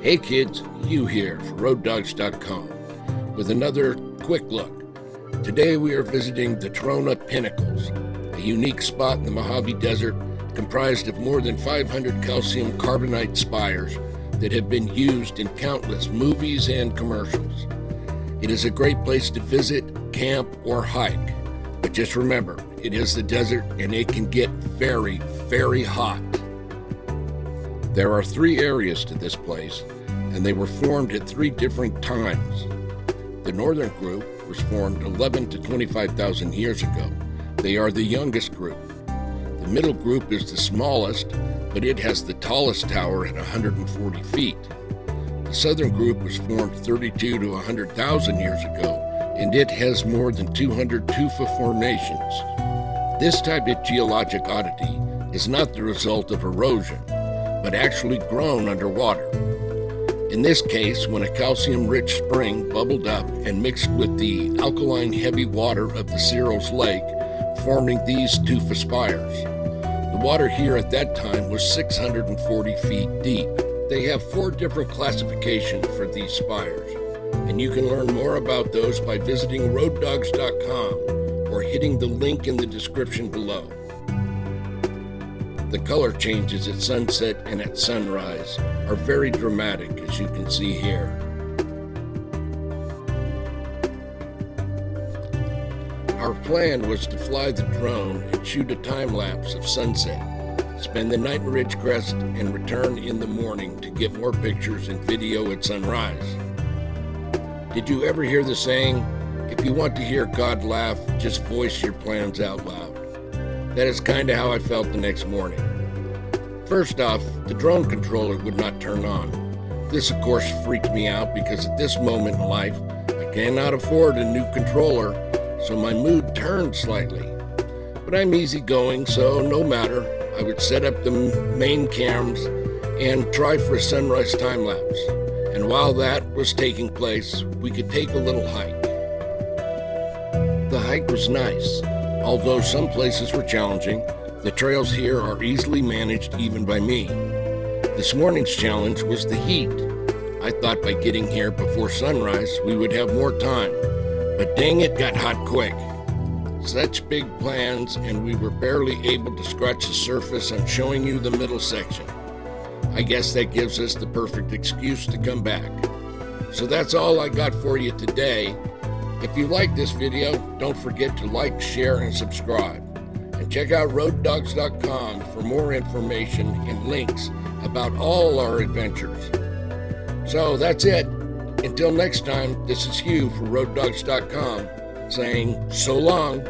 Hey kids, Hugh here for Roaddogs.com with another quick look. Today we are visiting the Trona Pinnacles, a unique spot in the Mojave Desert comprised of more than 500 calcium carbonate spires that have been used in countless movies and commercials. It is a great place to visit, camp, or hike, but just remember, it is the desert and it can get very, very hot. There are 3 areas to this place, and they were formed at 3 different times. The northern group was formed 11 to 25,000 years ago. They are the youngest group. The middle group is the smallest, but it has the tallest tower at 140 feet. The southern group was formed 32 to 100,000 years ago, and it has more than 200 tufa formations. This type of geologic oddity is not the result of erosion, but actually grown underwater. In this case, when a calcium-rich spring bubbled up and mixed with the alkaline heavy water of the Cerros Lake, forming these tufa spires. The water here at that time was 640 feet deep. They have 4 different classifications for these spires, and you can learn more about those by visiting Roaddogs.com or hitting the link in the description below. The color changes at sunset and at sunrise are very dramatic, as you can see here. Our plan was to fly the drone and shoot a time lapse of sunset, spend the night in Ridgecrest, and return in the morning to get more pictures and video at sunrise. Did you ever hear the saying, if you want to hear God laugh, just voice your plans out loud? That is kind of how I felt the next morning. First off, the drone controller would not turn on. This of course freaked me out because at this moment in life, I cannot afford a new controller, so my mood turned slightly. But I'm easygoing, so no matter, I would set up the main cams and try for a sunrise time lapse. And while that was taking place, we could take a little hike. The hike was nice. Although some places were challenging, the trails here are easily managed even by me. This morning's challenge was the heat. I thought by getting here before sunrise, we would have more time, but dang, it got hot quick. Such big plans, and we were barely able to scratch the surface on showing you the middle section. I guess that gives us the perfect excuse to come back. So that's all I got for you today. If you like this video, don't forget to like, share, and subscribe. And check out Roaddogs.com for more information and links about all our adventures. So that's it. Until next time, this is Hugh for Roaddogs.com saying so long.